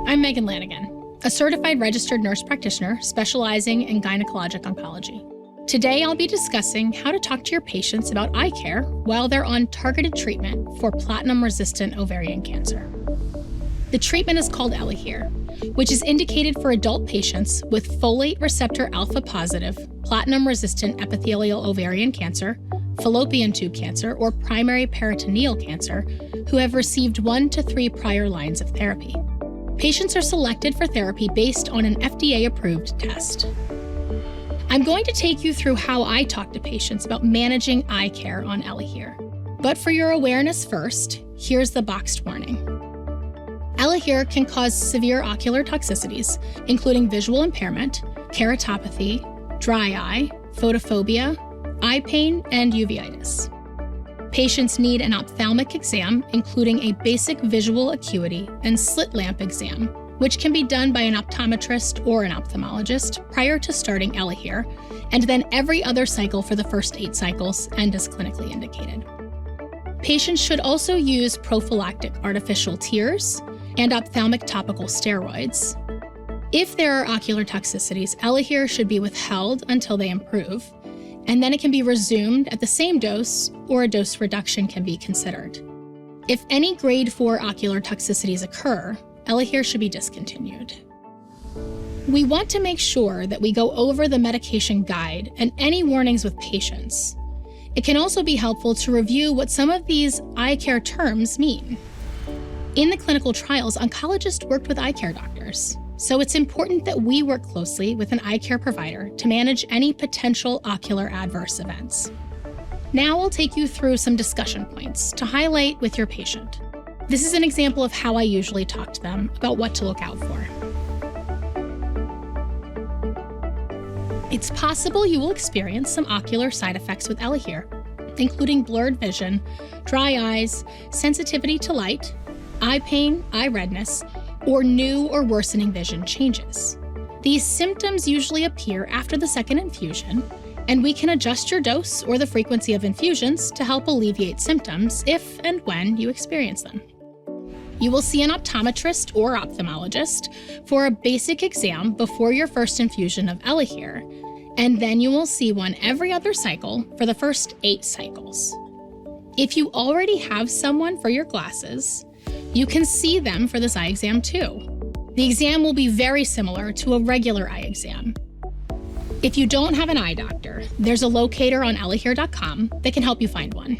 I'm Megan Lanigan, a certified registered nurse practitioner specializing in gynecologic oncology. Today, I'll be discussing how to talk to your patients about eye care while they're on targeted treatment for platinum-resistant ovarian cancer. The treatment is called ELAHERE, which is indicated for adult patients with folate receptor-alpha positive, platinum-resistant epithelial ovarian cancer, fallopian tube cancer, or primary peritoneal cancer who have received 1 to 3 prior lines of therapy. Patients are selected for therapy based on an FDA-approved test. I'm going to take you through how I talk to patients about managing eye care on ELAHERE. But for your awareness first, here's the boxed warning. ELAHERE can cause severe ocular toxicities, including visual impairment, keratopathy, dry eye, photophobia, eye pain, and uveitis. Patients need an ophthalmic exam, including a basic visual acuity and slit lamp exam, which can be done by an optometrist or an ophthalmologist prior to starting ELAHERE, and then every other cycle for the first 8 cycles and as clinically indicated. Patients should also use prophylactic artificial tears and ophthalmic topical steroids. If there are ocular toxicities, ELAHERE should be withheld until they improve, and then it can be resumed at the same dose, or a dose reduction can be considered. If any grade 4 ocular toxicities occur, ELAHERE should be discontinued. We want to make sure that we go over the medication guide and any warnings with patients. It can also be helpful to review what some of these eye care terms mean. In the clinical trials, oncologists worked with eye care doctors, so it's important that we work closely with an eye care provider to manage any potential ocular adverse events. Now I'll take you through some discussion points to highlight with your patient. This is an example of how I usually talk to them about what to look out for. It's possible you will experience some ocular side effects with ELAHERE, including blurred vision, dry eyes, sensitivity to light, eye pain, eye redness, or new or worsening vision changes. These symptoms usually appear after the second infusion, and we can adjust your dose or the frequency of infusions to help alleviate symptoms if and when you experience them. You will see an optometrist or ophthalmologist for a basic exam before your first infusion of ELAHERE, and then you will see one every other cycle for the first 8 cycles. If you already have someone for your glasses, you can see them for this eye exam too. The exam will be very similar to a regular eye exam. If you don't have an eye doctor, there's a locator on ELAHERE.com that can help you find one.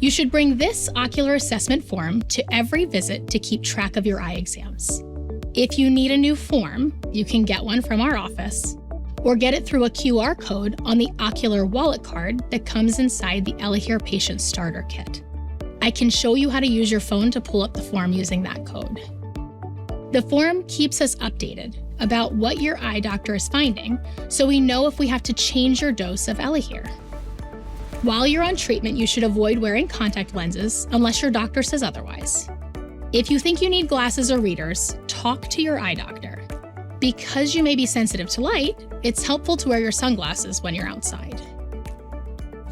You should bring this ocular assessment form to every visit to keep track of your eye exams. If you need a new form, you can get one from our office or get it through a QR code on the ocular wallet card that comes inside the ELAHERE Patient Starter Kit. I can show you how to use your phone to pull up the form using that code. The form keeps us updated about what your eye doctor is finding, so we know if we have to change your dose of ELAHERE. While you're on treatment, you should avoid wearing contact lenses unless your doctor says otherwise. If you think you need glasses or readers, talk to your eye doctor. Because you may be sensitive to light, it's helpful to wear your sunglasses when you're outside.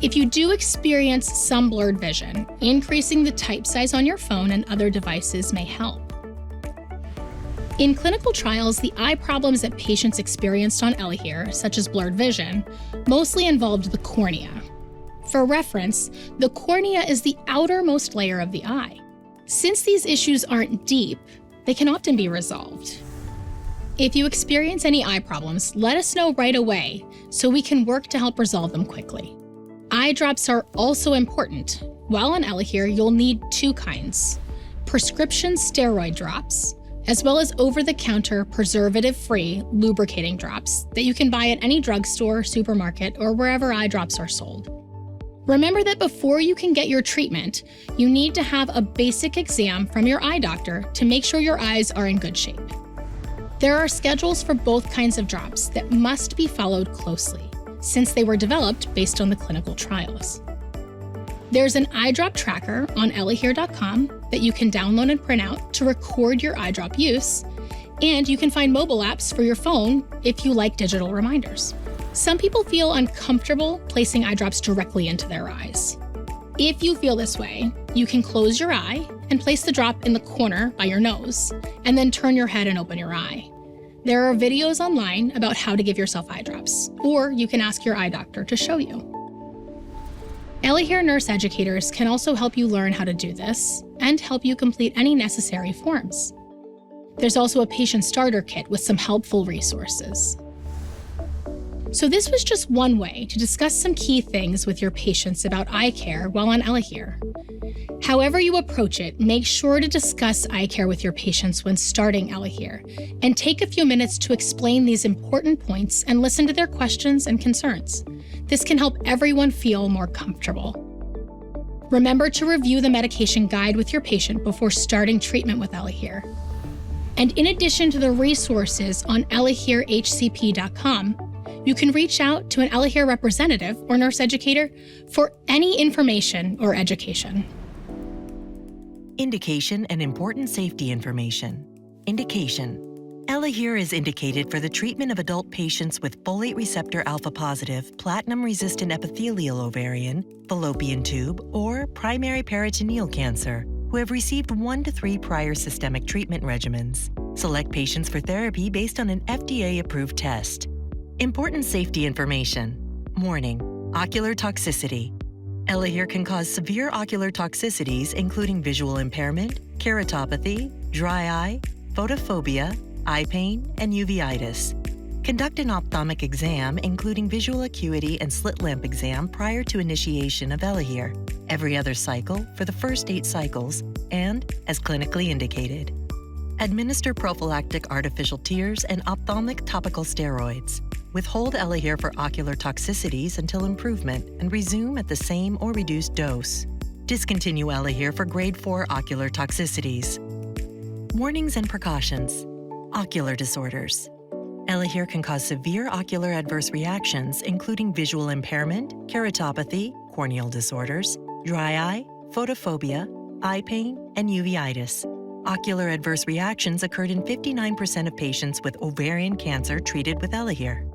If you do experience some blurred vision, increasing the type size on your phone and other devices may help. In clinical trials, the eye problems that patients experienced on ELAHERE, such as blurred vision, mostly involved the cornea. For reference, the cornea is the outermost layer of the eye. Since these issues aren't deep, they can often be resolved. If you experience any eye problems, let us know right away so we can work to help resolve them quickly. Eye drops are also important. While on ELAHERE, you'll need 2 kinds: prescription steroid drops, as well as over-the-counter preservative-free lubricating drops that you can buy at any drugstore, supermarket, or wherever eye drops are sold. Remember that before you can get your treatment, you need to have a basic exam from your eye doctor to make sure your eyes are in good shape. There are schedules for both kinds of drops that must be followed closely, since they were developed based on the clinical trials. There's an eye drop tracker on ELAHERE.com that you can download and print out to record your eye drop use, and you can find mobile apps for your phone if you like digital reminders. Some people feel uncomfortable placing eye drops directly into their eyes. If you feel this way, you can close your eye and place the drop in the corner by your nose, and then turn your head and open your eye. There are videos online about how to give yourself eye drops, or you can ask your eye doctor to show you. ELAHERE nurse educators can also help you learn how to do this and help you complete any necessary forms. There's also a patient starter kit with some helpful resources. So this was just one way to discuss some key things with your patients about eye care while on ELAHERE. However you approach it, make sure to discuss eye care with your patients when starting ELAHERE, and take a few minutes to explain these important points and listen to their questions and concerns. This can help everyone feel more comfortable. Remember to review the medication guide with your patient before starting treatment with ELAHERE. And in addition to the resources on ELAHEREHCP.com, you can reach out to an ELAHERE representative or nurse educator for any information or education. Indication and important safety information. Indication. ELAHERE is indicated for the treatment of adult patients with folate receptor-alpha positive, platinum-resistant epithelial ovarian, fallopian tube, or primary peritoneal cancer who have received 1 to 3 prior systemic treatment regimens. Select patients for therapy based on an FDA-approved test. Important safety information. Warning: ocular toxicity. ELAHERE can cause severe ocular toxicities including visual impairment, keratopathy, dry eye, photophobia, eye pain, and uveitis. Conduct an ophthalmic exam including visual acuity and slit lamp exam prior to initiation of ELAHERE, every other cycle for the first 8 cycles, and as clinically indicated. Administer prophylactic artificial tears and ophthalmic topical steroids. Withhold ELAHERE for ocular toxicities until improvement and resume at the same or reduced dose. Discontinue ELAHERE for grade 4 ocular toxicities. Warnings and precautions. Ocular disorders. ELAHERE can cause severe ocular adverse reactions including visual impairment, keratopathy, corneal disorders, dry eye, photophobia, eye pain, and uveitis. Ocular adverse reactions occurred in 59% of patients with ovarian cancer treated with ELAHERE.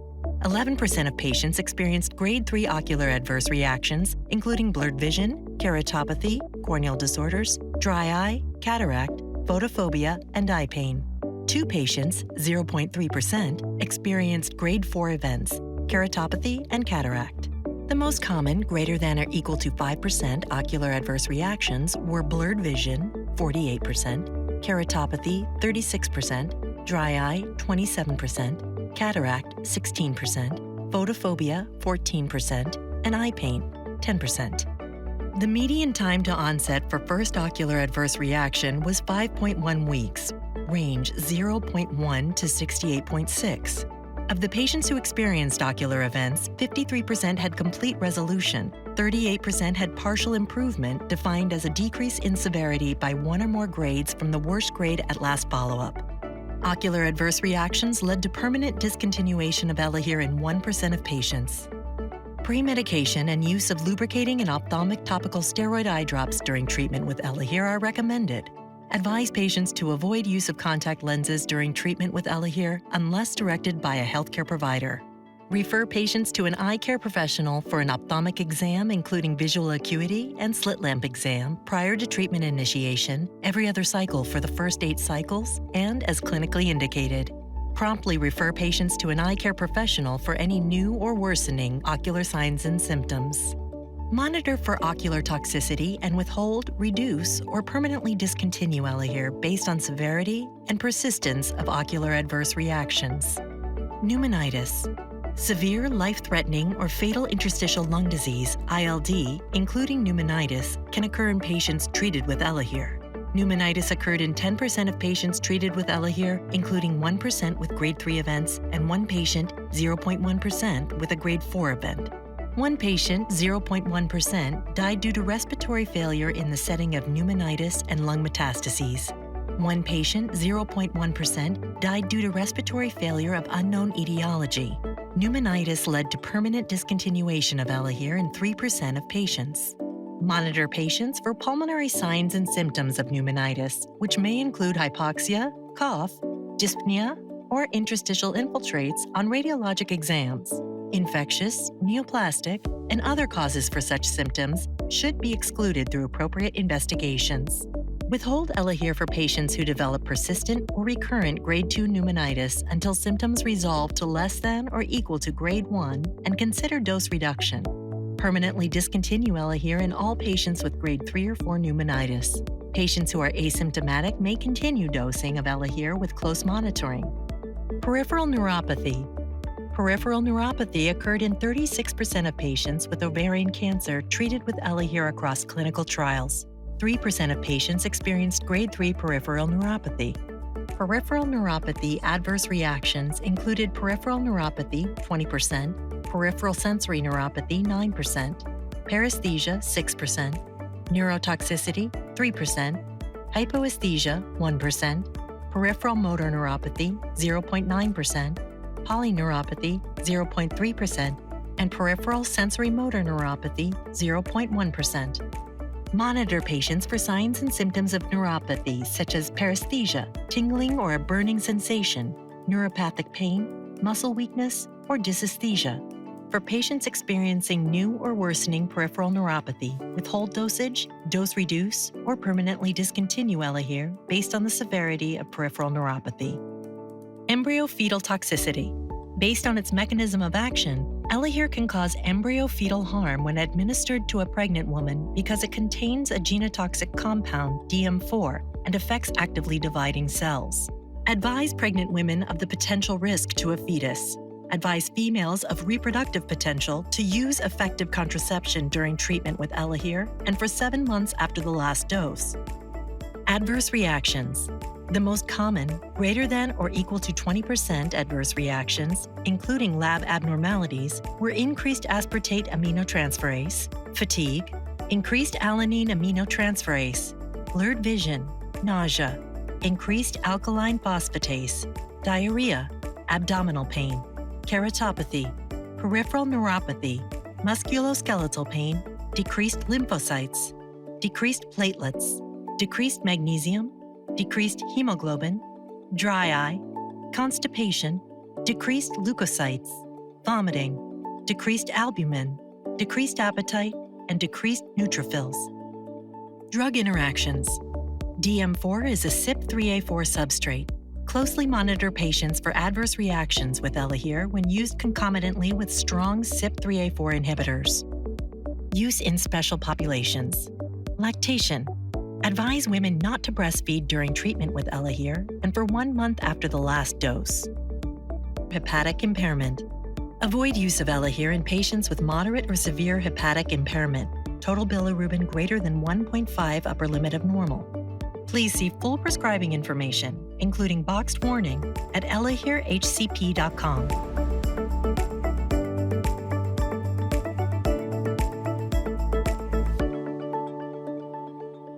11% of patients experienced grade 3 ocular adverse reactions, including blurred vision, keratopathy, corneal disorders, dry eye, cataract, photophobia, and eye pain. 2 patients, 0.3%, experienced grade 4 events, keratopathy and cataract. The most common, greater than or equal to 5% ocular adverse reactions were blurred vision, 48%, keratopathy, 36%, dry eye, 27%, cataract, 16%, photophobia, 14%, and eye pain, 10%. The median time to onset for first ocular adverse reaction was 5.1 weeks, range 0.1 to 68.6. Of the patients who experienced ocular events, 53% had complete resolution, 38% had partial improvement defined as a decrease in severity by 1 or more grades from the worst grade at last follow-up. Ocular adverse reactions led to permanent discontinuation of ELAHERE in 1% of patients. Pre-medication and use of lubricating and ophthalmic topical steroid eye drops during treatment with ELAHERE are recommended. Advise patients to avoid use of contact lenses during treatment with ELAHERE unless directed by a healthcare provider. Refer patients to an eye care professional for an ophthalmic exam including visual acuity and slit lamp exam prior to treatment initiation, every other cycle for the first 8 cycles, and as clinically indicated. Promptly refer patients to an eye care professional for any new or worsening ocular signs and symptoms. Monitor for ocular toxicity and withhold, reduce, or permanently discontinue ELAHERE based on severity and persistence of ocular adverse reactions. Pneumonitis. Severe, life-threatening, or fatal interstitial lung disease, ILD, including pneumonitis, can occur in patients treated with ELAHERE. Pneumonitis occurred in 10% of patients treated with ELAHERE, including 1% with grade 3 events and 1 patient, 0.1%, with a grade 4 event. 1 patient, 0.1%, died due to respiratory failure in the setting of pneumonitis and lung metastases. 1 patient, 0.1%, died due to respiratory failure of unknown etiology. Pneumonitis led to permanent discontinuation of ELAHERE in 3% of patients. Monitor patients for pulmonary signs and symptoms of pneumonitis, which may include hypoxia, cough, dyspnea, or interstitial infiltrates on radiologic exams. infectious, neoplastic, and other causes for such symptoms should be excluded through appropriate investigations. Withhold ELAHERE for patients who develop persistent or recurrent grade 2 pneumonitis until symptoms resolve to less than or equal to grade 1 and consider dose reduction. Permanently discontinue ELAHERE in all patients with grade 3 or 4 pneumonitis. Patients who are asymptomatic may continue dosing of ELAHERE with close monitoring. Peripheral neuropathy. Peripheral neuropathy occurred in 36% of patients with ovarian cancer treated with ELAHERE across clinical trials. 3% of patients experienced grade 3 peripheral neuropathy. Peripheral neuropathy adverse reactions included peripheral neuropathy 20%, peripheral sensory neuropathy 9%, paresthesia 6%, neurotoxicity 3%, hypoesthesia 1%, peripheral motor neuropathy 0.9%, polyneuropathy 0.3%, and peripheral sensory motor neuropathy 0.1%. Monitor patients for signs and symptoms of neuropathy such as paresthesia, tingling or a burning sensation, neuropathic pain, muscle weakness, or dysesthesia. For patients experiencing new or worsening peripheral neuropathy, withhold dosage, dose reduce, or permanently discontinue ELAHERE based on the severity of peripheral neuropathy. Embryo-fetal toxicity. Based on its mechanism of action, ELAHERE can cause embryo-fetal harm when administered to a pregnant woman because it contains a genotoxic compound, DM4, and affects actively dividing cells. Advise pregnant women of the potential risk to a fetus. Advise females of reproductive potential to use effective contraception during treatment with ELAHERE and for 7 months after the last dose. Adverse reactions. The most common, greater than or equal to 20% adverse reactions, including lab abnormalities, were increased aspartate aminotransferase, fatigue, increased alanine aminotransferase, blurred vision, nausea, increased alkaline phosphatase, diarrhea, abdominal pain, keratopathy, peripheral neuropathy, musculoskeletal pain, decreased lymphocytes, decreased platelets, decreased magnesium, decreased hemoglobin, dry eye, constipation, decreased leukocytes, vomiting, decreased albumin, decreased appetite, and decreased neutrophils. Drug interactions. DM4 is a CYP3A4 substrate. Closely monitor patients for adverse reactions with ELAHERE when used concomitantly with strong CYP3A4 inhibitors. Use in special populations. Lactation. Advise women not to breastfeed during treatment with ELAHERE and for 1 month after the last dose. Hepatic impairment. Avoid use of ELAHERE in patients with moderate or severe hepatic impairment, total bilirubin greater than 1.5 upper limit of normal. Please see full prescribing information, including boxed warning, at ELAHEREHCP.com.